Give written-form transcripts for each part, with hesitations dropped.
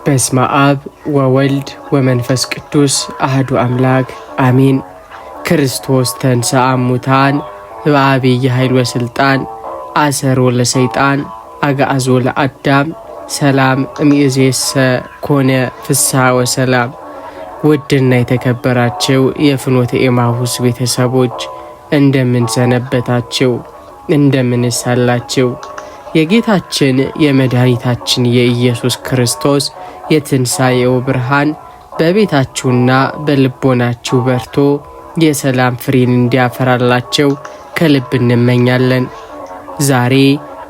በስመ አብ ወወልድ ወመንፈስ ቅዱስ አህዱ አምላክ አሜን። ክርስቶስ ተንሥአ እሙታን በዐቢይ ኃይል ወሥልጣን አሰሮ ለሰይጣን አግዓዞ ለአዳም ሰላም እምይእዜሰ ኮነ ፍስሐ ወሰላም። ውድና የተከበራችሁ የፍኖተ ኤማሁስ ቤተሰቦች እንደምን ሰነበታችሁ? እንደምንስ አላችሁ? የጌታችን የመድኃኒታችን የኢየሱስ ክርስቶስ የትንሣኤው ብርሃን በቤታችሁና በልቦናችሁ በርቶ የሰላም ፍሬን እንዲያፈራላችሁ ከልብ እንመኛለን። ዛሬ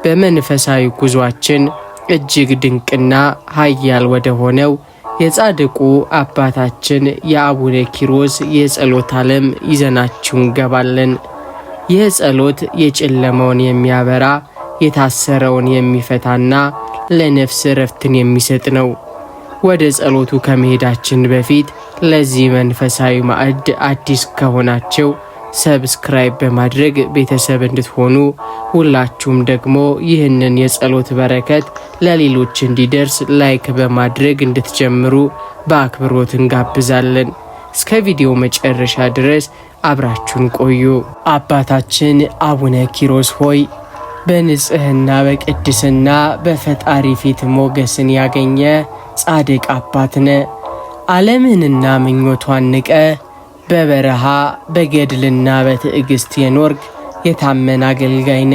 በመንፈሳዊ ጉዟችን እጅግ ድንቅና ኃያል ወደ ሆነው የጻድቁ አባታችን የአቡነ ኪሮስ የጸሎት ዓለም ይዘናችሁ እንገባለን። ይህ ጸሎት የጨለመውን የሚያበራ የታሰረውን የሚፈታና ለነፍስ ረፍትን የሚሰጥ ነው። ወደ ጸሎቱ ከመሄዳችን በፊት ለዚህ መንፈሳዊ ማዕድ አዲስ ከሆናችሁ ሰብስክራይብ በማድረግ ቤተሰብ እንድትሆኑ፣ ሁላችሁም ደግሞ ይህንን የጸሎት በረከት ለሌሎች እንዲደርስ ላይክ በማድረግ እንድትጀምሩ በአክብሮት እንጋብዛለን። እስከ ቪዲዮ መጨረሻ ድረስ አብራችሁን ቆዩ። አባታችን አቡነ ኪሮስ ሆይ በንጽህና በቅድስና በፈጣሪ ፊት ሞገስን ያገኘ ጻድቅ አባትነ ዓለምንና ምኞቷን ንቀ በበረሃ በገድልና በትዕግስት የኖርክ የታመን አገልጋይነ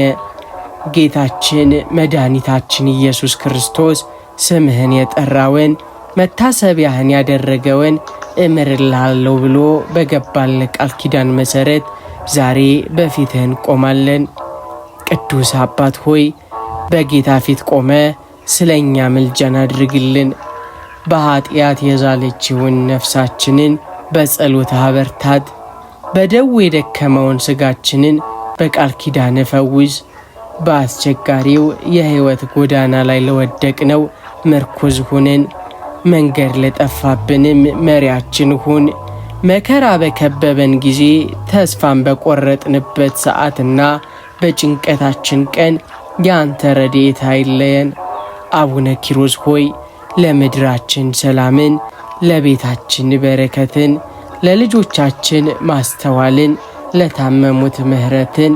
ጌታችን መድኃኒታችን ኢየሱስ ክርስቶስ ስምህን የጠራውን መታሰቢያህን ያደረገውን እምርልሃለሁ ብሎ በገባል ቃል ኪዳን መሠረት ዛሬ በፊትህ እንቆማለን። ቅዱስ አባት ሆይ በጌታ ፊት ቆመ ስለኛ ምልጃን አድርግልን። በኃጢአት የዛለችውን ነፍሳችንን በጸሎት አበርታት። በደዌ የደከመውን ሥጋችንን በቃል ኪዳን ፈውስ። በአስቸጋሪው የሕይወት ጎዳና ላይ ለወደቅነው ምርኩዝ ሁንን። መንገድ ለጠፋብንም መሪያችን ሁን። መከራ በከበበን ጊዜ ተስፋን በቆረጥንበት ሰዓትና በጭንቀታችን ቀን ያንተ ረድኤት አይለየን። አቡነ ኪሮስ ሆይ ለምድራችን ሰላምን፣ ለቤታችን በረከትን፣ ለልጆቻችን ማስተዋልን፣ ለታመሙት ምሕረትን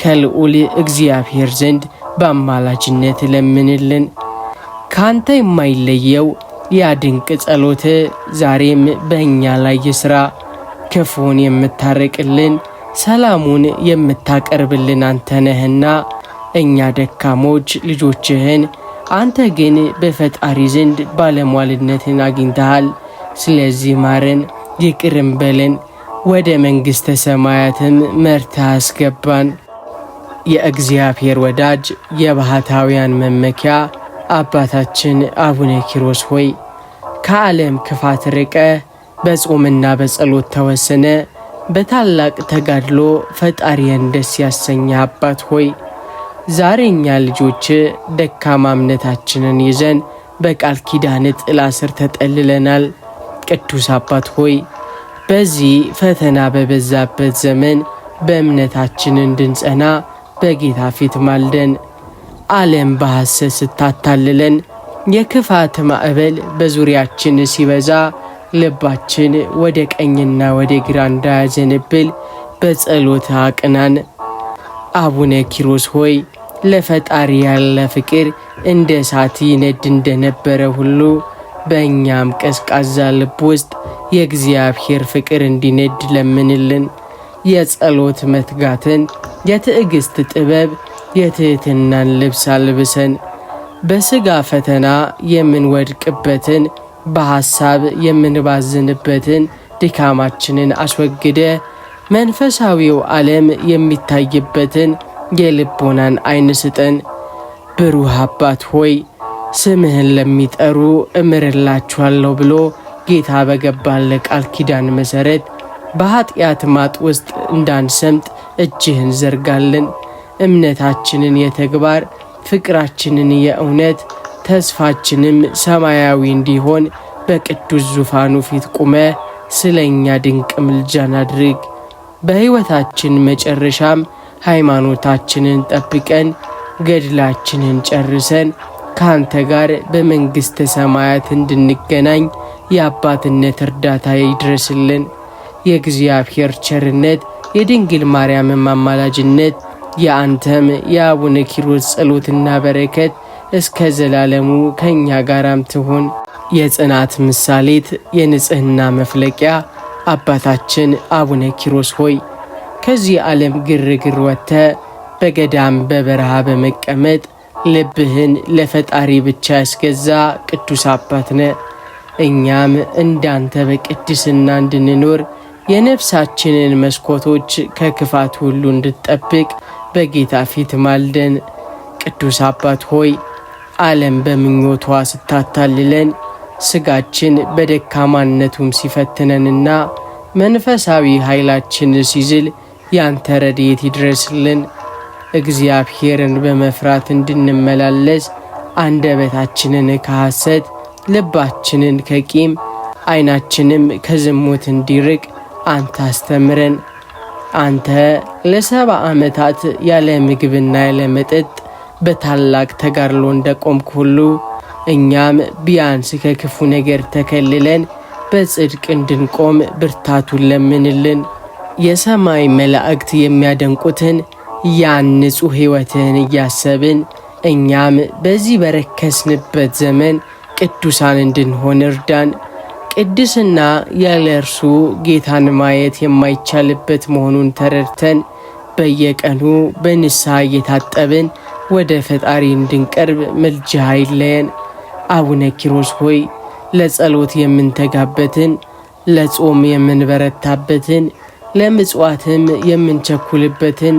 ከልዑል እግዚአብሔር ዘንድ በአማላጅነት ለምንልን። ካንተ የማይለየው ያ ድንቅ ጸሎት ዛሬም በእኛ ላይ ይስራ። ክፉን የምታርቅልን ሰላሙን የምታቀርብልን አንተ ነህና እኛ ደካሞች ልጆችህን፣ አንተ ግን በፈጣሪ ዘንድ ባለሟልነትን አግኝተሃል። ስለዚህ ማረን፣ ይቅርም በለን፣ ወደ መንግሥተ ሰማያትም መርታ አስገባን። የእግዚአብሔር ወዳጅ የባህታውያን መመኪያ አባታችን አቡነ ኪሮስ ሆይ ከዓለም ክፋት ርቀ በጾምና በጸሎት ተወስነ በታላቅ ተጋድሎ ፈጣሪያን ደስ ያሰኘ አባት ሆይ ዛሬ እኛ ልጆች ደካማ እምነታችንን ይዘን በቃል ኪዳን ጥላ ስር ተጠልለናል። ቅዱስ አባት ሆይ በዚህ ፈተና በበዛበት ዘመን በእምነታችን እንድንጸና በጌታ ፊት ማልደን። ዓለም በሐሰት ስታታልለን የክፋት ማዕበል በዙሪያችን ሲበዛ ልባችን ወደ ቀኝና ወደ ግራ እንዳያዘንብል በጸሎት አቅናን። አቡነ ኪሮስ ሆይ ለፈጣሪ ያለ ፍቅር እንደ እሳት ይነድ እንደነበረ ሁሉ በእኛም ቀዝቃዛ ልብ ውስጥ የእግዚአብሔር ፍቅር እንዲነድ ለምንልን። የጸሎት መትጋትን፣ የትዕግስት ጥበብ፣ የትሕትናን ልብስ አልብሰን። በሥጋ ፈተና የምንወድቅበትን በሐሳብ የምንባዝንበትን ድካማችንን አስወግደ መንፈሳዊው ዓለም የሚታይበትን የልቦናን ዓይን ስጠን። ብሩህ አባት ሆይ ስምህን ለሚጠሩ እምርላችኋለሁ ብሎ ጌታ በገባለ ቃል ኪዳን መሠረት በኃጢአት ማጥ ውስጥ እንዳንሰምጥ እጅህን ዘርጋልን። እምነታችንን የተግባር ፍቅራችንን የእውነት ተስፋችንም ሰማያዊ እንዲሆን በቅዱስ ዙፋኑ ፊት ቁመ ስለኛ ድንቅ ምልጃን አድርግ። በሕይወታችን መጨረሻም ሃይማኖታችንን ጠብቀን ገድላችንን ጨርሰን ካንተ ጋር በመንግሥተ ሰማያት እንድንገናኝ የአባትነት እርዳታ ይድረስልን። የእግዚአብሔር ቸርነት፣ የድንግል ማርያም አማላጅነት፣ የአንተም የአቡነ ኪሮስ ጸሎትና በረከት እስከ ዘላለሙ ከኛ ጋራም ትሁን። የጽናት ምሳሌት፣ የንጽህና መፍለቂያ አባታችን አቡነ ኪሮስ ሆይ ከዚህ ዓለም ግርግር ወጥተ በገዳም በበረሃ በመቀመጥ ልብህን ለፈጣሪ ብቻ ያስገዛ ቅዱስ አባት ነ። እኛም እንዳንተ በቅድስና እንድንኖር የነፍሳችንን መስኮቶች ከክፋት ሁሉ እንድትጠብቅ በጌታ ፊት ማልደን። ቅዱስ አባት ሆይ ዓለም በምኞቷ ስታታልለን ስጋችን በደካማነቱም ሲፈትነንና መንፈሳዊ ኃይላችን ሲዝል ያንተ ረድኤት ይድረስልን። እግዚአብሔርን በመፍራት እንድንመላለስ አንደበታችንን ከሐሰት፣ ልባችንን ከቂም፣ ዓይናችንም ከዝሙት እንዲርቅ አንተ አስተምረን። አንተ ለ70 ዓመታት ያለ ምግብና ያለ መጠጥ በታላቅ ተጋድሎ እንደቆምክ ሁሉ እኛም ቢያንስ ከክፉ ነገር ተከልለን በጽድቅ እንድንቆም ብርታቱን ለምንልን። የሰማይ መላእክት የሚያደንቁትን ያን ንጹሕ ሕይወትህን እያሰብን እኛም በዚህ በረከስንበት ዘመን ቅዱሳን እንድንሆን እርዳን። ቅድስና ያለ እርሱ ጌታን ማየት የማይቻልበት መሆኑን ተረድተን በየቀኑ በንስሐ እየታጠብን ወደ ፈጣሪ እንድንቀርብ ምልጃህ አይለየን። አቡነ ኪሮስ ሆይ ለጸሎት የምንተጋበትን፣ ለጾም የምንበረታበትን፣ ለምጽዋትም የምንቸኩልበትን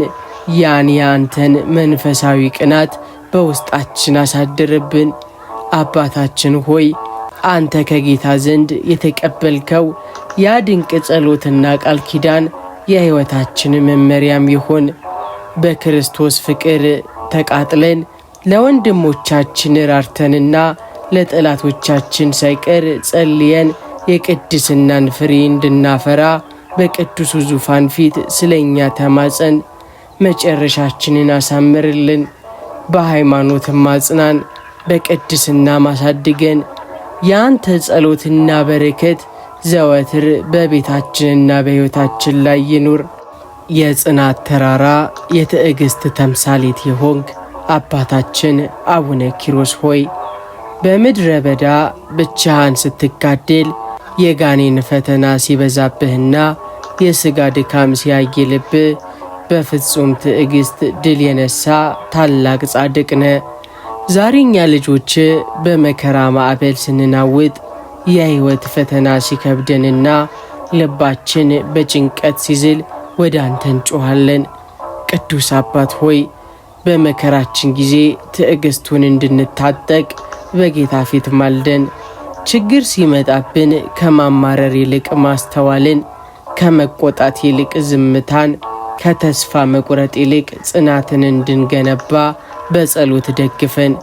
ያን ያንተን መንፈሳዊ ቅናት በውስጣችን አሳድርብን። አባታችን ሆይ አንተ ከጌታ ዘንድ የተቀበልከው ያ ድንቅ ጸሎትና ቃል ኪዳን የሕይወታችን መመሪያም ይሁን። በክርስቶስ ፍቅር ተቃጥለን ለወንድሞቻችን ራርተንና ለጠላቶቻችን ሳይቀር ጸልየን የቅድስናን ፍሬ እንድናፈራ በቅዱሱ ዙፋን ፊት ስለኛ ተማጸን። መጨረሻችንን አሳምርልን። በሃይማኖትም ማጽናን፣ በቅድስና ማሳድገን። ያንተ ጸሎትና በረከት ዘወትር በቤታችንና በሕይወታችን ላይ ይኑር። የጽናት ተራራ የትዕግስት ተምሳሌት የሆንክ አባታችን አቡነ ኪሮስ ሆይ በምድረ በዳ ብቻህን ስትጋደል የጋኔን ፈተና ሲበዛብህና የሥጋ ድካም ሲያይልብህ በፍጹም ትዕግስት ድል የነሳ ታላቅ ጻድቅ ነ። ዛሬኛ ልጆች በመከራ ማዕበል ስንናውጥ የሕይወት ፈተና ሲከብደንና ልባችን በጭንቀት ሲዝል ወደ አንተ እንጮኻለን። ቅዱስ አባት ሆይ በመከራችን ጊዜ ትዕግስቱን እንድንታጠቅ በጌታ ፊት ማልደን። ችግር ሲመጣብን ከማማረር ይልቅ ማስተዋልን፣ ከመቆጣት ይልቅ ዝምታን፣ ከተስፋ መቁረጥ ይልቅ ጽናትን እንድንገነባ በጸሎት ደግፈን።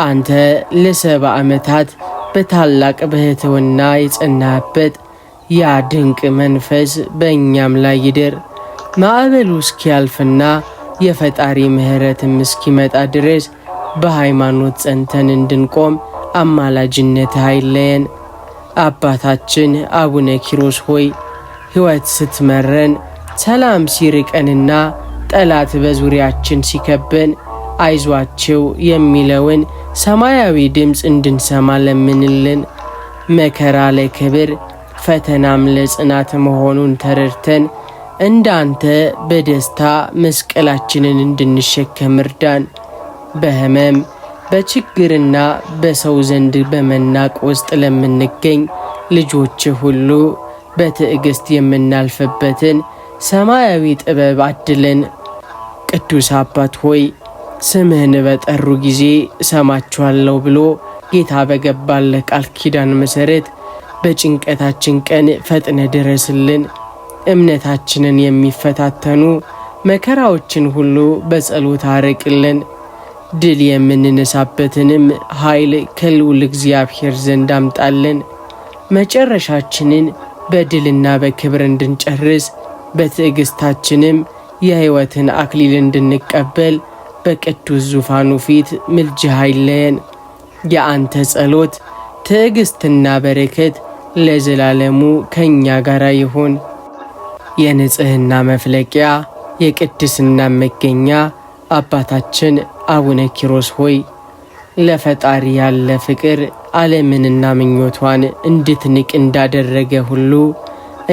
አንተ ለ70 ዓመታት በታላቅ ብሕትውና የጸናህበት ያ ድንቅ መንፈስ በእኛም ላይ ይደር። ማዕበሉ እስኪያልፍና የፈጣሪ ምሕረትም እስኪመጣ ድረስ በሃይማኖት ጸንተን እንድንቆም አማላጅነትህ አይለየን። አባታችን አቡነ ኪሮስ ሆይ ሕይወት ስትመረን፣ ሰላም ሲርቀንና ጠላት በዙሪያችን ሲከበን አይዟቸው የሚለውን ሰማያዊ ድምፅ እንድንሰማ ለምንልን። መከራ ለክብር ፈተናም ለጽናት መሆኑን ተረድተን እንዳንተ በደስታ መስቀላችንን እንድንሸከም እርዳን። በሕመም በችግርና በሰው ዘንድ በመናቅ ውስጥ ለምንገኝ ልጆች ሁሉ በትዕግስት የምናልፍበትን ሰማያዊ ጥበብ አድለን። ቅዱስ አባት ሆይ ስምህን በጠሩ ጊዜ እሰማችኋለሁ ብሎ ጌታ በገባለ ቃል ኪዳን መሠረት በጭንቀታችን ቀን ፈጥነ ድረስልን። እምነታችንን የሚፈታተኑ መከራዎችን ሁሉ በጸሎት አርቅልን። ድል የምንነሳበትንም ኃይል ከልዑል እግዚአብሔር ዘንድ አምጣልን። መጨረሻችንን በድልና በክብር እንድንጨርስ በትዕግስታችንም የሕይወትን አክሊል እንድንቀበል በቅዱስ ዙፋኑ ፊት ምልጃህ አይለየን። የአንተ ጸሎት ትዕግስትና በረከት ለዘላለሙ ከኛ ጋር ይሁን። የንጽህና መፍለቂያ የቅድስና መገኛ አባታችን አቡነ ኪሮስ ሆይ ለፈጣሪ ያለ ፍቅር ዓለምንና ምኞቷን እንድትንቅ እንዳደረገ ሁሉ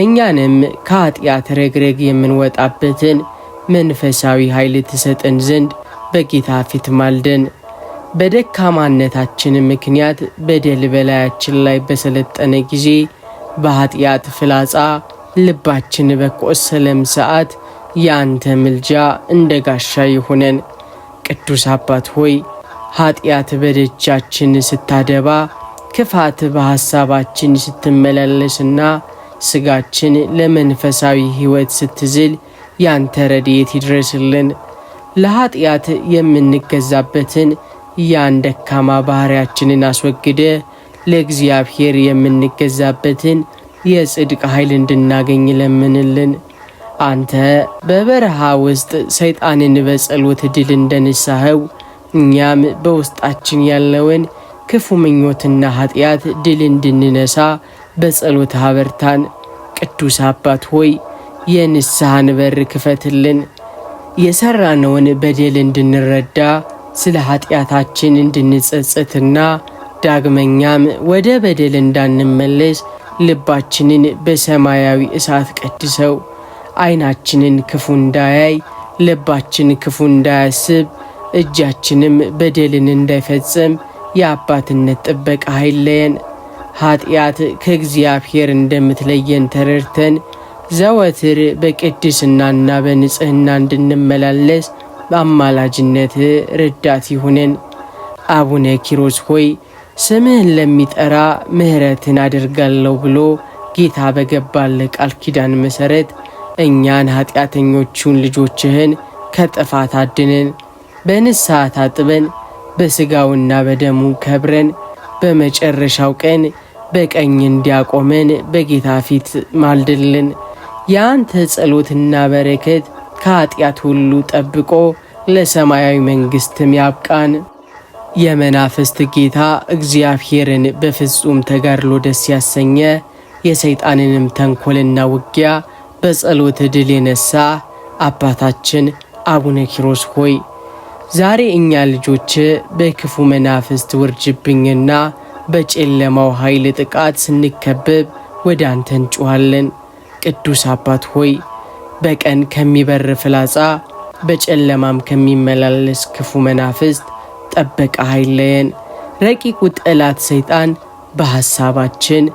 እኛንም ከኃጢአት ረግረግ የምንወጣበትን መንፈሳዊ ኃይል ትሰጠን ዘንድ በጌታ ፊት ማልደን። በደካማነታችን ምክንያት በደል በላያችን ላይ በሰለጠነ ጊዜ በኃጢአት ፍላጻ ልባችን በቆሰለም ሰዓት ያንተ ምልጃ እንደ ጋሻ ይሁነን። ቅዱስ አባት ሆይ ኃጢአት በደጃችን ስታደባ፣ ክፋት በሐሳባችን ስትመላለስና ስጋችን ለመንፈሳዊ ሕይወት ስትዝል ያንተ ረድኤት ይድረስልን። ለኃጢአት የምንገዛበትን ያን ደካማ ባህሪያችንን አስወግደ ለእግዚአብሔር የምንገዛበትን የጽድቅ ኃይል እንድናገኝ ለምንልን። አንተ በበረሃ ውስጥ ሰይጣንን በጸሎት ድል እንደነሳኸው እኛም በውስጣችን ያለውን ክፉ ምኞትና ኃጢአት ድል እንድንነሳ በጸሎት አበርታን። ቅዱስ አባት ሆይ የንስሐን በር ክፈትልን። የሰራነውን በደል እንድንረዳ፣ ስለ ኃጢአታችን እንድንጸጸትና ዳግመኛም ወደ በደል እንዳንመለስ ልባችንን በሰማያዊ እሳት ቀድሰው። ዓይናችንን ክፉ እንዳያይ፣ ልባችን ክፉ እንዳያስብ፣ እጃችንም በደልን እንዳይፈጽም የአባትነት ጥበቃ አይለየን። ኃጢአት ከእግዚአብሔር እንደምትለየን ተረድተን ዘወትር በቅድስናና በንጽህና እንድንመላለስ በአማላጅነት ረዳት ይሁነን። አቡነ ኪሮስ ሆይ ስምህን ለሚጠራ ምሕረትን አደርጋለሁ ብሎ ጌታ በገባለ ቃል ኪዳን መሠረት እኛን ኃጢአተኞቹን ልጆችህን ከጥፋት አድነን። በንስሐ ታጥበን በሥጋውና በደሙ ከብረን በመጨረሻው ቀን በቀኝ እንዲያቆመን በጌታ ፊት ማልድልን። የአንተ ጸሎትና በረከት ከኃጢአት ሁሉ ጠብቆ ለሰማያዊ መንግሥትም ያብቃን። የመናፍስት ጌታ እግዚአብሔርን በፍጹም ተጋድሎ ደስ ያሰኘ የሰይጣንንም ተንኰልና ውጊያ በጸሎት ድል የነሳ አባታችን አቡነ ኪሮስ ሆይ ዛሬ እኛ ልጆች በክፉ መናፍስት ውርጅብኝና በጨለማው ኃይል ጥቃት ስንከበብ ወደ አንተ እንጮኻለን። ቅዱስ አባት ሆይ በቀን ከሚበር ፍላጻ በጨለማም ከሚመላለስ ክፉ መናፍስት ጠበቃ አይለየን። ረቂቁ ጠላት ሰይጣን በሐሳባችን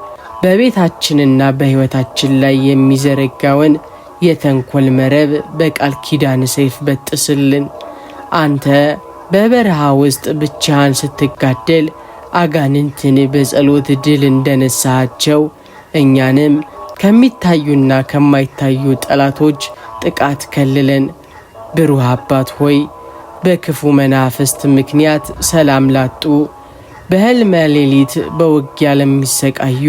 በቤታችንና በሕይወታችን ላይ የሚዘረጋውን የተንኰል መረብ በቃል ኪዳን ሰይፍ በጥስልን። አንተ በበረሃ ውስጥ ብቻህን ስትጋደል አጋንንትን በጸሎት ድል እንደነሳሃቸው እኛንም ከሚታዩና ከማይታዩ ጠላቶች ጥቃት ከልለን። ብሩህ አባት ሆይ በክፉ መናፍስት ምክንያት ሰላም ላጡ፣ በሕልመ ሌሊት በውጊያ ለሚሰቃዩ፣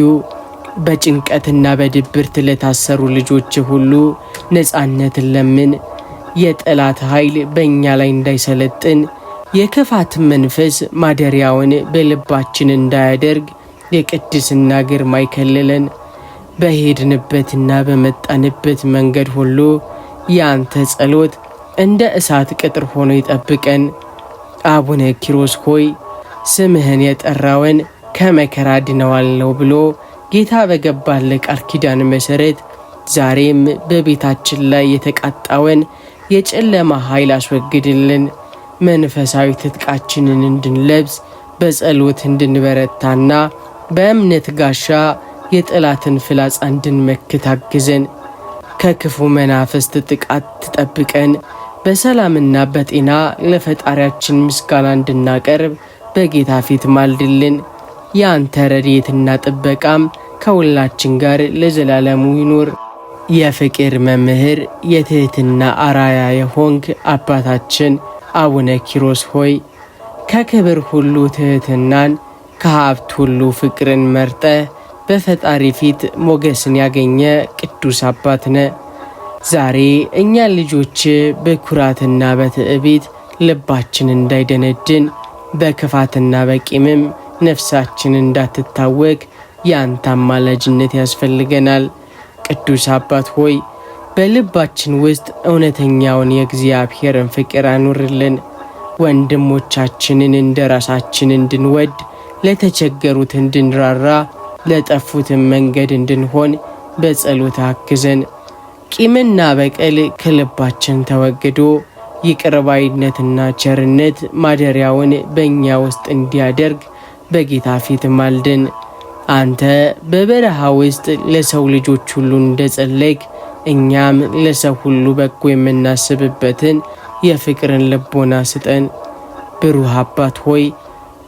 በጭንቀትና በድብርት ለታሰሩ ልጆች ሁሉ ነፃነትን ለምን። የጠላት ኃይል በእኛ ላይ እንዳይሰለጥን፣ የክፋት መንፈስ ማደሪያውን በልባችን እንዳያደርግ የቅድስና ግርማ ይከልለን። በሄድንበትና በመጣንበት መንገድ ሁሉ ያንተ ጸሎት እንደ እሳት ቅጥር ሆኖ ይጠብቀን። አቡነ ኪሮስ ሆይ ስምህን የጠራውን ከመከራ ድነዋለሁ ብሎ ጌታ በገባለ ቃል ኪዳን መሠረት ዛሬም በቤታችን ላይ የተቃጣውን የጨለማ ኃይል አስወግድልን። መንፈሳዊ ትጥቃችንን እንድንለብስ በጸሎት እንድንበረታና በእምነት ጋሻ የጠላትን ፍላጻ እንድንመክት አግዘን። ከክፉ መናፍስት ጥቃት ትጠብቀን። በሰላምና በጤና ለፈጣሪያችን ምስጋና እንድናቀርብ በጌታ ፊት ማልድልን። ያንተ ረድኤትና ጥበቃም ከሁላችን ጋር ለዘላለሙ ይኑር። የፍቅር መምህር የትህትና አራያ የሆንክ አባታችን አቡነ ኪሮስ ሆይ ከክብር ሁሉ ትህትናን ከሀብት ሁሉ ፍቅርን መርጠ በፈጣሪ ፊት ሞገስን ያገኘ ቅዱስ አባት ነ። ዛሬ እኛ ልጆች በኩራትና በትዕቢት ልባችን እንዳይደነድን በክፋትና በቂምም ነፍሳችን እንዳትታወክ ያንተ አማላጅነት ያስፈልገናል። ቅዱስ አባት ሆይ በልባችን ውስጥ እውነተኛውን የእግዚአብሔርን ፍቅር አኑርልን። ወንድሞቻችንን እንደራሳችን እንድንወድ፣ ለተቸገሩት እንድንራራ፣ ለጠፉትም መንገድ እንድንሆን በጸሎት አግዘን። ቂምና በቀል ከልባችን ተወግዶ ይቅርባይነትና ቸርነት ማደሪያውን በእኛ ውስጥ እንዲያደርግ በጌታ ፊት ማልደን። አንተ በበረሃ ውስጥ ለሰው ልጆች ሁሉ እንደጸለይክ እኛም ለሰው ሁሉ በጎ የምናስብበትን የፍቅርን ልቦና ስጠን። ብሩህ አባት ሆይ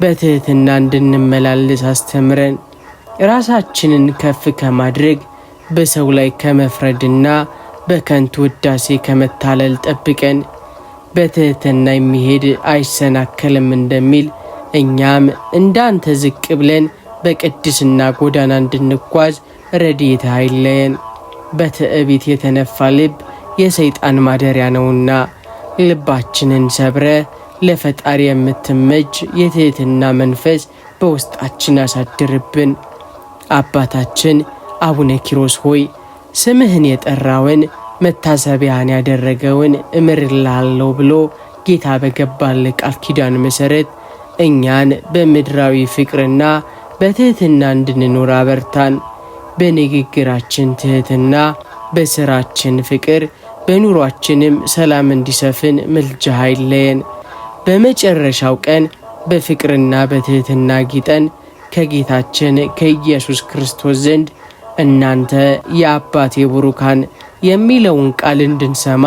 በትህትና እንድንመላለስ አስተምረን። ራሳችንን ከፍ ከማድረግ በሰው ላይ ከመፍረድና በከንቱ ውዳሴ ከመታለል ጠብቀን። በትህትና የሚሄድ አይሰናከልም እንደሚል እኛም እንዳንተ ዝቅ ብለን በቅድስና ጎዳና እንድንጓዝ ረድኤትህ አይለየን። በትዕቢት የተነፋ ልብ የሰይጣን ማደሪያ ነውና ልባችንን ሰብረ ለፈጣሪ የምትመች የትህትና መንፈስ በውስጣችን አሳድርብን። አባታችን አቡነ ኪሮስ ሆይ ስምህን የጠራውን መታሰቢያን ያደረገውን እምርልሃለሁ ብሎ ጌታ በገባል ቃል ኪዳን መሰረት እኛን በምድራዊ ፍቅርና በትህትና እንድንኖር አበርታን። በንግግራችን ትህትና፣ በስራችን ፍቅር፣ በኑሯችንም ሰላም እንዲሰፍን ምልጃህ አይለየን። በመጨረሻው ቀን በፍቅርና በትህትና ጊጠን ከጌታችን ከኢየሱስ ክርስቶስ ዘንድ እናንተ የአባቴ ቡሩካን የሚለውን ቃል እንድንሰማ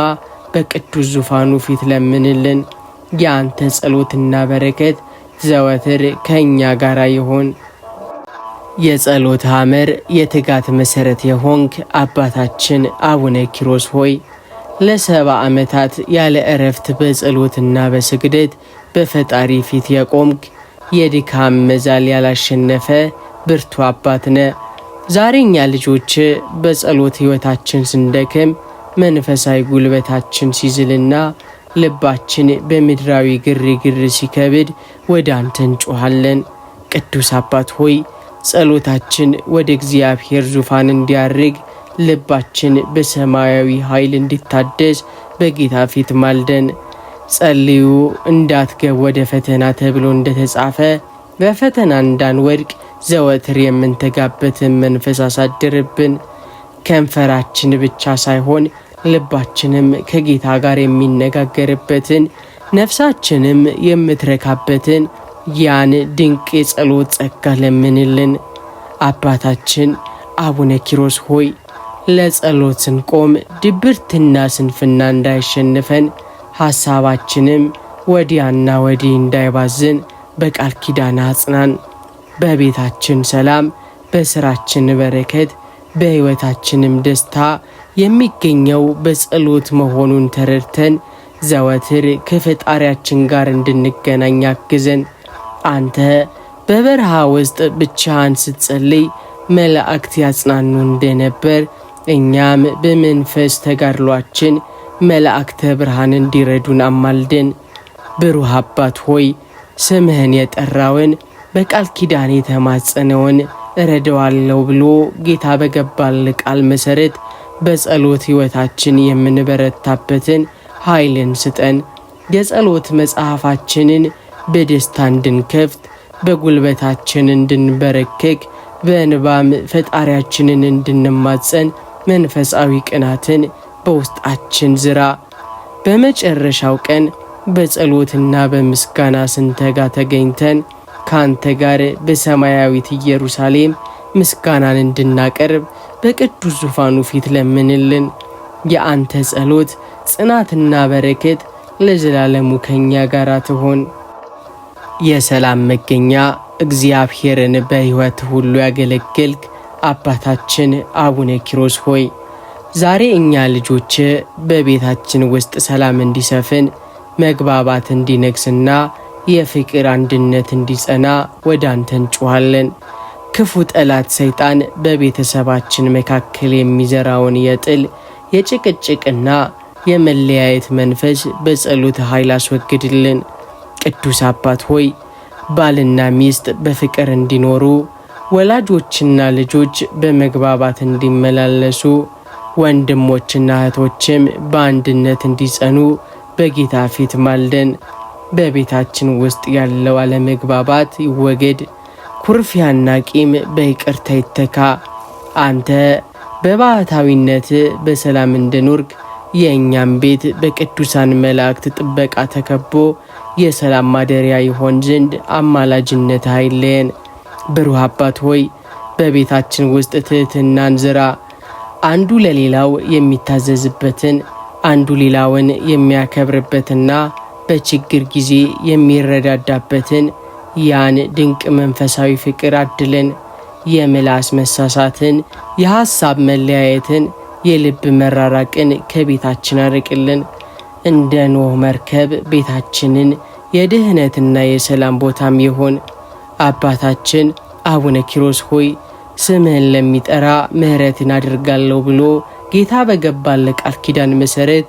በቅዱስ ዙፋኑ ፊት ለምንልን። የአንተ ጸሎትና በረከት ዘወትር ከእኛ ጋር ይሆን። የጸሎት ሐመር የትጋት መሠረት የሆንክ አባታችን አቡነ ኪሮስ ሆይ ለ70 ዓመታት ያለ እረፍት በጸሎትና በስግደት በፈጣሪ ፊት የቆምክ የድካም መዛል ያላሸነፈ ብርቱ አባት ነ። ዛሬኛ ልጆች በጸሎት ሕይወታችን ስንደክም መንፈሳዊ ጉልበታችን ሲዝልና ልባችን በምድራዊ ግርግር ሲከብድ ወደ አንተ እንጮኻለን። ቅዱስ አባት ሆይ ጸሎታችን ወደ እግዚአብሔር ዙፋን እንዲያርግ፣ ልባችን በሰማያዊ ኃይል እንዲታደስ በጌታ ፊት ማልደን። ጸልዩ እንዳትገቡ ወደ ፈተና ተብሎ እንደተጻፈ በፈተና እንዳንወድቅ ዘወትር የምንተጋበትን መንፈስ አሳድርብን። ከንፈራችን ብቻ ሳይሆን ልባችንም ከጌታ ጋር የሚነጋገርበትን፣ ነፍሳችንም የምትረካበትን ያን ድንቅ የጸሎት ጸጋ ለምንልን። አባታችን አቡነ ኪሮስ ሆይ ለጸሎት ስንቆም ድብርትና ስንፍና እንዳይሸንፈን፣ ሐሳባችንም ወዲያና ወዲህ እንዳይባዝን በቃል ኪዳን አጽናን። በቤታችን ሰላም፣ በስራችን በረከት፣ በሕይወታችንም ደስታ የሚገኘው በጸሎት መሆኑን ተረድተን ዘወትር ከፈጣሪያችን ጋር እንድንገናኝ አግዘን። አንተ በበረሃ ውስጥ ብቻህን ስትጸልይ መላእክት ያጽናኑ እንደነበር እኛም በመንፈስ ተጋድሏችን መላእክተ ብርሃን እንዲረዱን አማልደን። ብሩህ አባት ሆይ ስምህን የጠራውን በቃል ኪዳን የተማጸነውን እረዳዋለሁ ብሎ ጌታ በገባል ቃል መሰረት በጸሎት ሕይወታችን የምንበረታበትን ኃይልን ስጠን። የጸሎት መጽሐፋችንን በደስታ እንድንከፍት፣ በጉልበታችን እንድንበረከክ፣ በእንባም ፈጣሪያችንን እንድንማጸን መንፈሳዊ ቅናትን በውስጣችን ዝራ። በመጨረሻው ቀን በጸሎትና በምስጋና ስንተጋ ተገኝተን ካንተ ጋር በሰማያዊት ኢየሩሳሌም ምስጋናን እንድናቀርብ በቅዱስ ዙፋኑ ፊት ለምንልን። የአንተ ጸሎት ጽናትና በረከት ለዘላለሙ ከኛ ጋር ትሆን። የሰላም መገኛ እግዚአብሔርን በሕይወት ሁሉ ያገለገልክ አባታችን አቡነ ኪሮስ ሆይ ዛሬ እኛ ልጆች በቤታችን ውስጥ ሰላም እንዲሰፍን፣ መግባባት እንዲነግስና የፍቅር አንድነት እንዲጸና ወደ አንተ እንጮኻለን። ክፉ ጠላት ሰይጣን በቤተሰባችን መካከል የሚዘራውን የጥል፣ የጭቅጭቅና የመለያየት መንፈስ በጸሎት ኃይል አስወግድልን። ቅዱስ አባት ሆይ ባልና ሚስት በፍቅር እንዲኖሩ፣ ወላጆችና ልጆች በመግባባት እንዲመላለሱ፣ ወንድሞችና እህቶችም በአንድነት እንዲጸኑ በጌታ ፊት ማልደን። በቤታችን ውስጥ ያለው አለመግባባት ይወገድ፣ ኩርፊያና ቂም በይቅርታ ይተካ። አንተ በባህታዊነት በሰላም እንድኖርክ የእኛም ቤት በቅዱሳን መላእክት ጥበቃ ተከቦ የሰላም ማደሪያ ይሆን ዘንድ አማላጅነት አይለየን። ብሩህ አባት ሆይ በቤታችን ውስጥ ትሕትናን ዝራ። አንዱ ለሌላው የሚታዘዝበትን፣ አንዱ ሌላውን የሚያከብርበትና በችግር ጊዜ የሚረዳዳበትን ያን ድንቅ መንፈሳዊ ፍቅር አድለን። የምላስ መሳሳትን፣ የሐሳብ መለያየትን፣ የልብ መራራቅን ከቤታችን አርቅልን። እንደ ኖህ መርከብ ቤታችንን የድህነትና የሰላም ቦታም ይሁን። አባታችን አቡነ ኪሮስ ሆይ ስምህን ለሚጠራ ምሕረትን አድርጋለሁ ብሎ ጌታ በገባለ ቃል ኪዳን መሰረት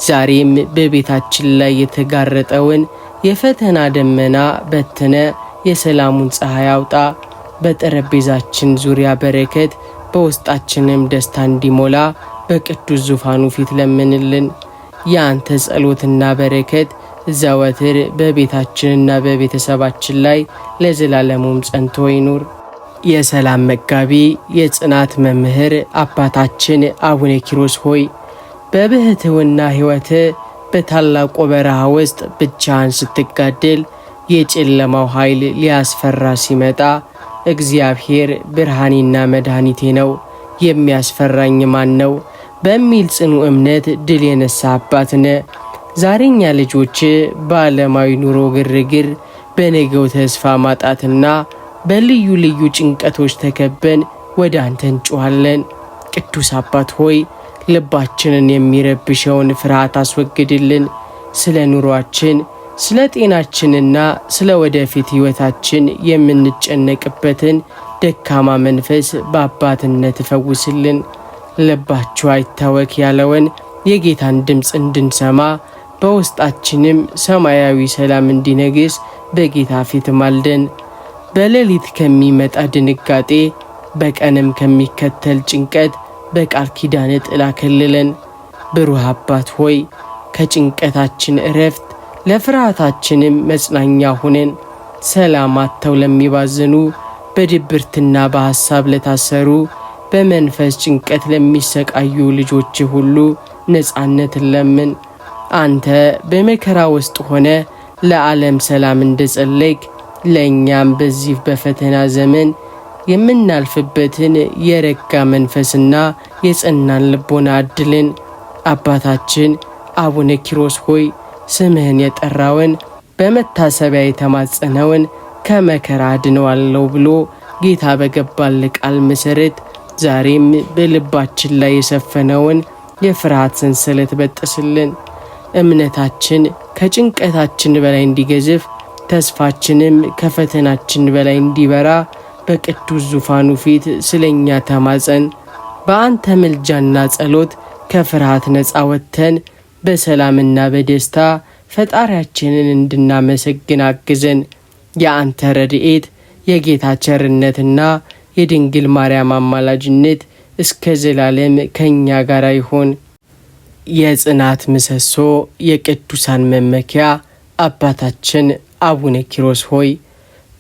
ዛሬም በቤታችን ላይ የተጋረጠውን የፈተና ደመና በትነ የሰላሙን ፀሐይ አውጣ። በጠረጴዛችን ዙሪያ በረከት፣ በውስጣችንም ደስታ እንዲሞላ በቅዱስ ዙፋኑ ፊት ለምንልን። የአንተ ጸሎትና በረከት ዘወትር በቤታችንና በቤተሰባችን ላይ ለዘላለሙም ጸንቶ ይኑር። የሰላም መጋቢ የጽናት መምህር አባታችን አቡነ ኪሮስ ሆይ በብሕትውና ሕይወት በታላቁ በረሃ ውስጥ ብቻህን ስትጋደል የጨለማው ኃይል ሊያስፈራ ሲመጣ እግዚአብሔር ብርሃኔና መድኃኒቴ ነው፣ የሚያስፈራኝ ማን ነው በሚል ጽኑ እምነት ድል የነሳ አባትነ። ዛሬኛ ልጆች በዓለማዊ ኑሮ ግርግር፣ በነገው ተስፋ ማጣትና በልዩ ልዩ ጭንቀቶች ተከበን ወደ አንተ እንጮኻለን። ቅዱስ አባት ሆይ ልባችንን የሚረብሸውን ፍርሃት አስወግድልን። ስለ ኑሯችን፣ ስለ ጤናችንና ስለ ወደፊት ሕይወታችን የምንጨነቅበትን ደካማ መንፈስ በአባትነት እፈውስልን። ልባችሁ አይታወክ ያለውን የጌታን ድምፅ እንድንሰማ በውስጣችንም ሰማያዊ ሰላም እንዲነግስ በጌታ ፊት ማልደን። በሌሊት ከሚመጣ ድንጋጤ፣ በቀንም ከሚከተል ጭንቀት በቃል ኪዳን ጥላ ከልለን። ብሩህ አባት ሆይ ከጭንቀታችን እረፍት፣ ለፍርሃታችንም መጽናኛ ሁነን። ሰላም አጥተው ለሚባዝኑ፣ በድብርትና በሐሳብ ለታሰሩ፣ በመንፈስ ጭንቀት ለሚሰቃዩ ልጆች ሁሉ ነፃነትን ለምን። አንተ በመከራ ውስጥ ሆነ ለዓለም ሰላም እንደጸለይክ ለእኛም በዚህ በፈተና ዘመን የምናልፍበትን የረጋ መንፈስና የጸናን ልቦና አድልን። አባታችን አቡነ ኪሮስ ሆይ ስምህን የጠራውን በመታሰቢያ የተማጸነውን ከመከራ አድነዋለሁ ብሎ ጌታ በገባል ቃል መሰረት ዛሬም በልባችን ላይ የሰፈነውን የፍርሃት ሰንሰለት በጥስልን። እምነታችን ከጭንቀታችን በላይ እንዲገዝፍ፣ ተስፋችንም ከፈተናችን በላይ እንዲበራ በቅዱስ ዙፋኑ ፊት ስለኛ ተማጸን። በአንተ ምልጃና ጸሎት ከፍርሃት ነፃ ወጥተን በሰላምና በደስታ ፈጣሪያችንን እንድናመሰግን አግዘን። የአንተ ረድኤት፣ የጌታ ቸርነትና የድንግል ማርያም አማላጅነት እስከ ዘላለም ከእኛ ጋር ይሆን። የጽናት ምሰሶ፣ የቅዱሳን መመኪያ አባታችን አቡነ ኪሮስ ሆይ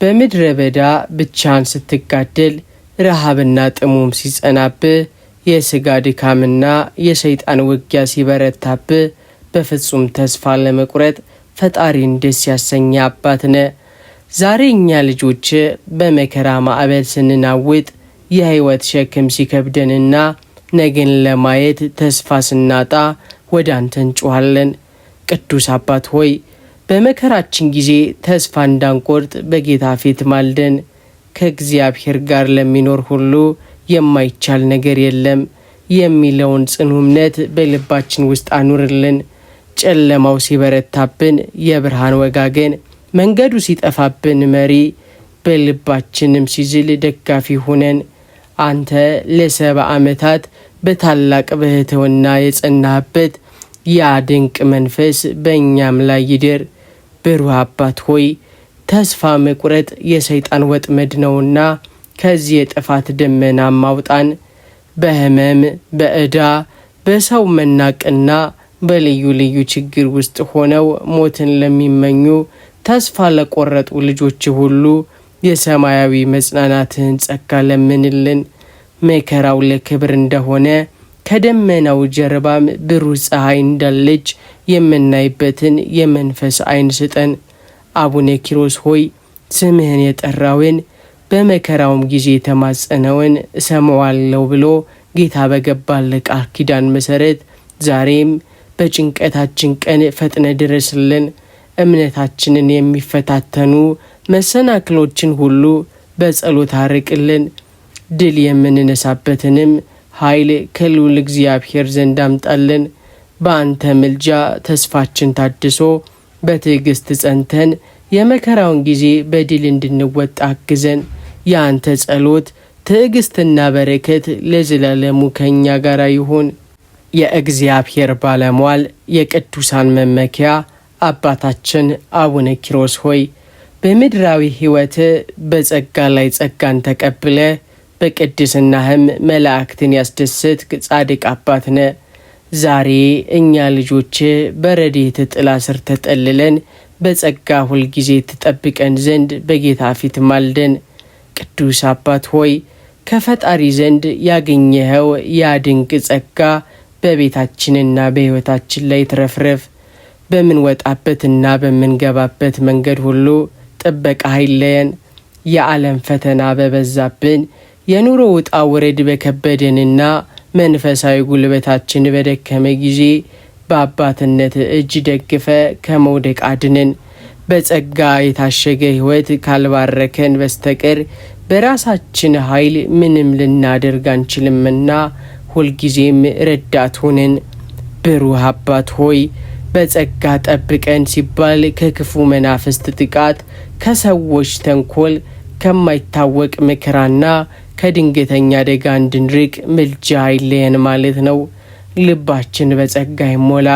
በምድረ በዳ ብቻን ስትጋደል፣ ረሃብና ጥሙም ሲጸናብህ፣ የሥጋ ድካምና የሰይጣን ውጊያ ሲበረታብህ፣ በፍጹም ተስፋ ለመቁረጥ ፈጣሪን ደስ ያሰኘ አባትነ። ዛሬ እኛ ልጆች በመከራ ማዕበል ስንናውጥ፣ የሕይወት ሸክም ሲከብደንና ነገን ለማየት ተስፋ ስናጣ ወደ አንተ እንጮኻለን። ቅዱስ አባት ሆይ በመከራችን ጊዜ ተስፋ እንዳንቆርጥ በጌታ ፊት ማልደን። ከእግዚአብሔር ጋር ለሚኖር ሁሉ የማይቻል ነገር የለም የሚለውን ጽኑ እምነት በልባችን ውስጥ አኑርልን። ጨለማው ሲበረታብን የብርሃን ወጋገን፣ መንገዱ ሲጠፋብን መሪ፣ በልባችንም ሲዝል ደጋፊ ሁነን። አንተ ለ70 ዓመታት በታላቅ ብሕትውና የጸናህበት ያ ድንቅ መንፈስ በእኛም ላይ ይደር። ብሩህ አባት ሆይ ተስፋ መቁረጥ የሰይጣን ወጥመድ ነውና ከዚህ የጥፋት ደመና ማውጣን። በህመም በዕዳ በሰው መናቅና በልዩ ልዩ ችግር ውስጥ ሆነው ሞትን ለሚመኙ ተስፋ ለቆረጡ ልጆች ሁሉ የሰማያዊ መጽናናትህን ጸጋ ለምንልን። መከራው ለክብር እንደሆነ ከደመናው ጀርባም ብሩህ ፀሐይ እንዳለች የምናይበትን የመንፈስ ዓይን ስጠን። አቡነ ኪሮስ ሆይ ስምህን የጠራውን በመከራውም ጊዜ የተማጸነውን እሰማዋለሁ ብሎ ጌታ በገባልን ቃል ኪዳን መሰረት ዛሬም በጭንቀታችን ቀን ፈጥነ ድረስልን። እምነታችንን የሚፈታተኑ መሰናክሎችን ሁሉ በጸሎት አርቅልን። ድል የምንነሳበትንም ኃይል ከልዑል እግዚአብሔር ዘንድ አምጣልን። በአንተ ምልጃ ተስፋችን ታድሶ በትዕግስት ጸንተን የመከራውን ጊዜ በድል እንድንወጣ አግዘን። የአንተ ጸሎት ትዕግስትና በረከት ለዘላለሙ ከኛ ጋር ይሁን። የእግዚአብሔር ባለሟል የቅዱሳን መመኪያ አባታችን አቡነ ኪሮስ ሆይ በምድራዊ ሕይወት በጸጋ ላይ ጸጋን ተቀብለ በቅድስናህም መላእክትን ያስደሰትክ ጻድቅ አባት ነህ። ዛሬ እኛ ልጆች በረድኤት ጥላ ስር ተጠልለን በጸጋ ሁልጊዜ ትጠብቀን ዘንድ በጌታ ፊት ማልደን። ቅዱስ አባት ሆይ ከፈጣሪ ዘንድ ያገኘኸው ያ ድንቅ ጸጋ በቤታችንና በሕይወታችን ላይ ትረፍረፍ። በምንወጣበትና በምንገባበት መንገድ ሁሉ ጥበቃ አይለየን። የዓለም ፈተና በበዛብን የኑሮ ውጣ ውረድ በከበደንና መንፈሳዊ ጉልበታችን በደከመ ጊዜ በአባትነት እጅ ደግፈ ከመውደቅ አድነን። በጸጋ የታሸገ ሕይወት ካልባረከን በስተቀር በራሳችን ኃይል ምንም ልናደርግ አንችልምና ሁልጊዜም ረዳት ሁነን። ብሩህ አባት ሆይ በጸጋ ጠብቀን ሲባል ከክፉ መናፍስት ጥቃት፣ ከሰዎች ተንኮል፣ ከማይታወቅ መከራና ከድንገተኛ አደጋ እንድንርቅ ምልጃ አይለየን ማለት ነው። ልባችን በጸጋ ይሞላ፣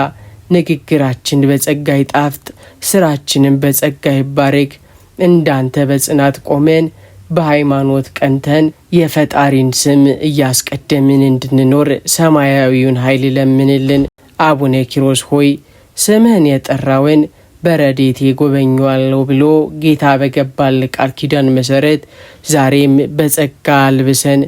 ንግግራችን በጸጋ ይጣፍጥ፣ ስራችንን በጸጋ ይባረክ። እንዳንተ በጽናት ቆመን በሃይማኖት ቀንተን የፈጣሪን ስም እያስቀደምን እንድንኖር ሰማያዊውን ኃይል ለምንልን። አቡነ ኪሮስ ሆይ ስምህን የጠራውን በረድኤቴ ጎበኘዋለሁ ብሎ ጌታ በገባል ቃል ኪዳን መሰረት ዛሬም በጸጋ አልብሰን።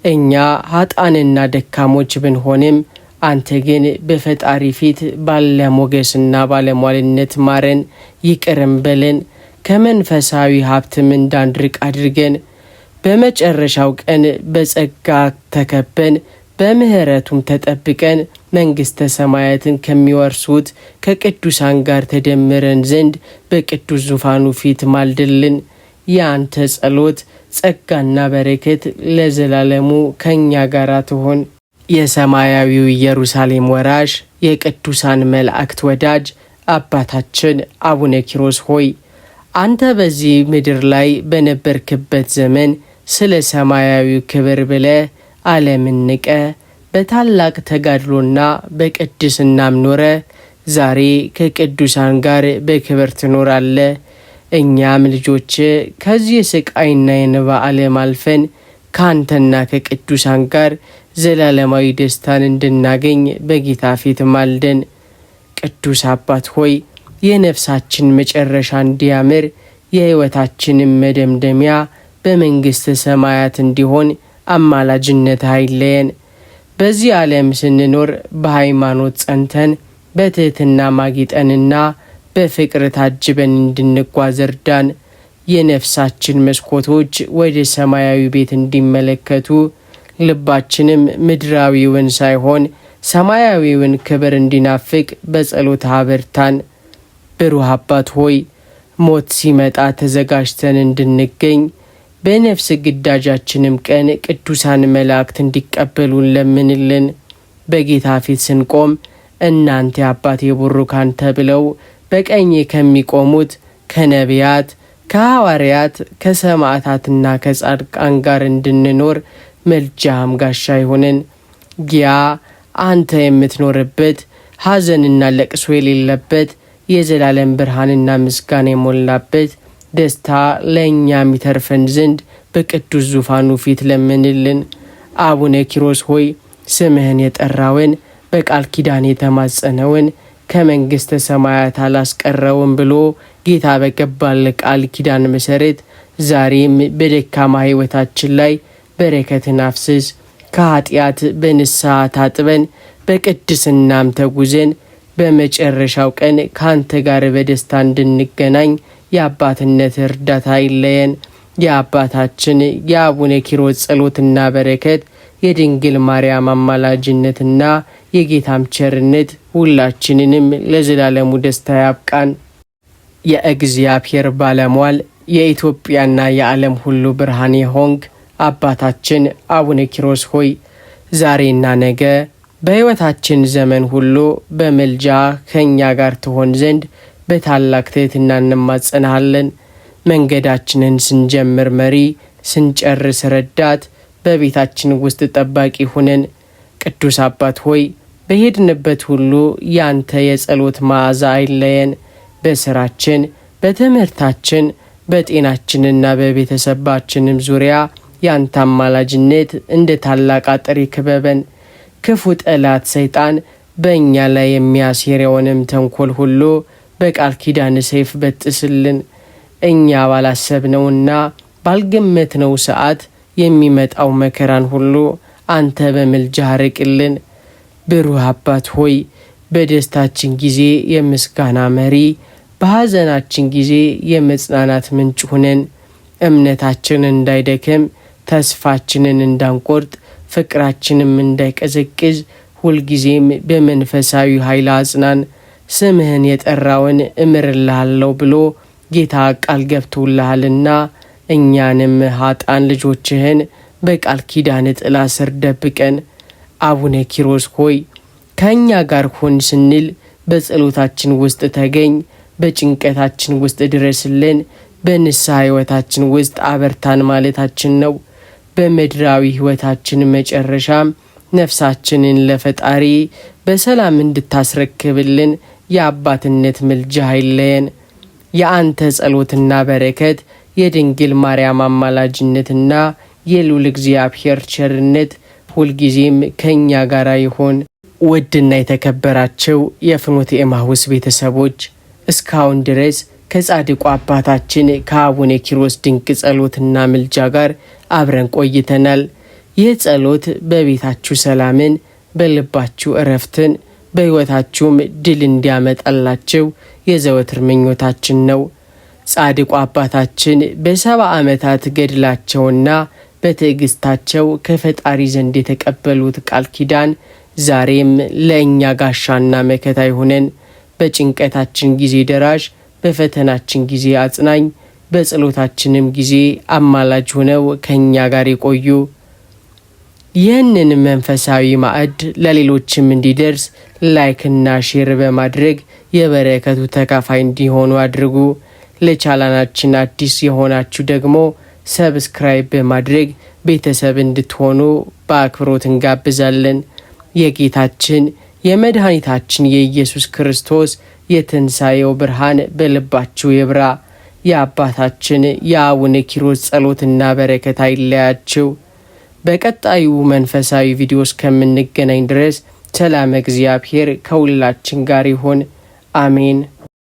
እኛ ኃጥአንና ደካሞች ብንሆንም አንተ ግን በፈጣሪ ፊት ባለ ሞገስና ባለሟልነት ማረን፣ ይቅርም በለን። ከመንፈሳዊ ሀብትም እንዳንርቅ አድርገን። በመጨረሻው ቀን በጸጋ ተከበን በምህረቱም ተጠብቀን መንግሥተ ሰማያትን ከሚወርሱት ከቅዱሳን ጋር ተደምረን ዘንድ በቅዱስ ዙፋኑ ፊት ማልድልን። የአንተ ጸሎት ጸጋና በረከት ለዘላለሙ ከኛ ጋር ትሆን። የሰማያዊው ኢየሩሳሌም ወራሽ የቅዱሳን መላእክት ወዳጅ አባታችን አቡነ ኪሮስ ሆይ አንተ በዚህ ምድር ላይ በነበርክበት ዘመን ስለ ሰማያዊው ክብር ብለህ ዓለምን ንቀ በታላቅ ተጋድሎና በቅድስናም ኖረ ዛሬ ከቅዱሳን ጋር በክብር ትኖራለህ። እኛም ልጆች ከዚህ ስቃይና የንባ ዓለም አልፈን ካንተና ከቅዱሳን ጋር ዘላለማዊ ደስታን እንድናገኝ በጌታ ፊት ማልደን። ቅዱስ አባት ሆይ የነፍሳችን መጨረሻ እንዲያምር የሕይወታችንን መደምደሚያ በመንግሥተ ሰማያት እንዲሆን አማላጅነት አይለየን። በዚህ ዓለም ስንኖር በሃይማኖት ጸንተን በትሕትና ማጊጠንና በፍቅር ታጅበን እንድንጓዝ እርዳን። የነፍሳችን መስኮቶች ወደ ሰማያዊ ቤት እንዲመለከቱ ልባችንም ምድራዊውን ሳይሆን ሰማያዊውን ክብር እንዲናፍቅ በጸሎት አበርታን። ብሩህ አባት ሆይ ሞት ሲመጣ ተዘጋጅተን እንድንገኝ በነፍስ ግዳጃችንም ቀን ቅዱሳን መላእክት እንዲቀበሉን ለምንልን። በጌታ ፊት ስንቆም እናንተ አባቴ ቡሩካን ተብለው በቀኝ ከሚቆሙት ከነቢያት፣ ከሐዋርያት፣ ከሰማዕታትና ከጻድቃን ጋር እንድንኖር መልጃም ጋሻ ይሁንን። ያ አንተ የምትኖርበት ሐዘንና ለቅሶ የሌለበት የዘላለም ብርሃንና ምስጋና የሞላበት ደስታ ለእኛም ይተርፈን ዘንድ በቅዱስ ዙፋኑ ፊት ለምንልን። አቡነ ኪሮስ ሆይ ስምህን የጠራውን በቃል ኪዳን የተማጸነውን ከመንግሥተ ሰማያት አላስቀረውም ብሎ ጌታ በገባል ቃል ኪዳን መሠረት ዛሬም በደካማ ሕይወታችን ላይ በረከትን አፍስስ። ከኃጢአት በንስሐ ታጥበን በቅድስናም ተጉዘን በመጨረሻው ቀን ካንተ ጋር በደስታ እንድንገናኝ የአባትነት እርዳታ አይለየን። የአባታችን የአቡነ ኪሮስ ጸሎትና በረከት የድንግል ማርያም አማላጅነትና የጌታም ቸርነት ሁላችንንም ለዘላለሙ ደስታ ያብቃን። የእግዚአብሔር ባለሟል የኢትዮጵያና የዓለም ሁሉ ብርሃን የሆንክ አባታችን አቡነ ኪሮስ ሆይ ዛሬና ነገ በሕይወታችን ዘመን ሁሉ በምልጃ ከእኛ ጋር ትሆን ዘንድ በታላቅ ትሕትና እንማጸናሃለን። መንገዳችንን ስንጀምር መሪ፣ ስንጨርስ ረዳት፣ በቤታችን ውስጥ ጠባቂ ሁነን። ቅዱስ አባት ሆይ በሄድንበት ሁሉ ያንተ የጸሎት መዓዛ አይለየን። በስራችን፣ በትምህርታችን፣ በጤናችንና በቤተሰባችንም ዙሪያ ያንተ አማላጅነት እንደ ታላቅ አጥር ይክበበን። ክፉ ጠላት ሰይጣን በእኛ ላይ የሚያሴረውንም ተንኮል ሁሉ በቃል ኪዳን ሰይፍ በጥስልን። እኛ ባላሰብነውና ባልገመትነው ሰዓት የሚመጣው መከራን ሁሉ አንተ በምልጃህ ርቅልን። ብሩህ አባት ሆይ በደስታችን ጊዜ የምስጋና መሪ፣ በሐዘናችን ጊዜ የመጽናናት ምንጭ ሁነን። እምነታችን እንዳይደክም፣ ተስፋችንን እንዳንቆርጥ፣ ፍቅራችንም እንዳይቀዘቅዝ ሁልጊዜም በመንፈሳዊ ኃይል አጽናን። ስምህን የጠራውን እምርልሃለሁ ብሎ ጌታ ቃል ገብቶልሃልና እኛንም ኃጣን ልጆችህን በቃል ኪዳን ጥላ ስር ደብቀን። አቡነ ኪሮስ ሆይ ከእኛ ጋር ሆን ስንል በጸሎታችን ውስጥ ተገኝ፣ በጭንቀታችን ውስጥ ድረስልን፣ በንስሐ ሕይወታችን ውስጥ አበርታን ማለታችን ነው። በምድራዊ ሕይወታችን መጨረሻም ነፍሳችንን ለፈጣሪ በሰላም እንድታስረክብልን የአባትነት ምልጃ አይለየን። የአንተ ጸሎትና በረከት የድንግል ማርያም አማላጅነትና የልዑል እግዚአብሔር ቸርነት ሁልጊዜም ከእኛ ጋር ይሆን። ውድና የተከበራቸው የፍኖተ ኤማሁስ ቤተሰቦች እስካሁን ድረስ ከጻድቁ አባታችን ከአቡነ ኪሮስ ድንቅ ጸሎትና ምልጃ ጋር አብረን ቆይተናል። ይህ ጸሎት በቤታችሁ ሰላምን፣ በልባችሁ እረፍትን፣ በሕይወታችሁም ድል እንዲያመጣላቸው የዘወትር ምኞታችን ነው። ጻድቁ አባታችን በ70 ዓመታት ገድላቸውና በትዕግስታቸው ከፈጣሪ ዘንድ የተቀበሉት ቃል ኪዳን ዛሬም ለእኛ ጋሻና መከታ ይሁነን። በጭንቀታችን ጊዜ ደራሽ፣ በፈተናችን ጊዜ አጽናኝ፣ በጸሎታችንም ጊዜ አማላጅ ሆነው ከእኛ ጋር ይቆዩ። ይህንን መንፈሳዊ ማዕድ ለሌሎችም እንዲደርስ ላይክና ሼር በማድረግ የበረከቱ ተካፋይ እንዲሆኑ አድርጉ። ለቻናላችን አዲስ የሆናችሁ ደግሞ ሰብስክራይብ በማድረግ ቤተሰብ እንድትሆኑ በአክብሮት እንጋብዛለን። የጌታችን የመድኃኒታችን የኢየሱስ ክርስቶስ የትንሣኤው ብርሃን በልባችሁ ይብራ። የአባታችን የአቡነ ኪሮስ ጸሎትና በረከት አይለያችሁ። በቀጣዩ መንፈሳዊ ቪዲዮ እስከምንገናኝ ድረስ ሰላም እግዚአብሔር ከሁላችን ጋር ይሁን። አሜን።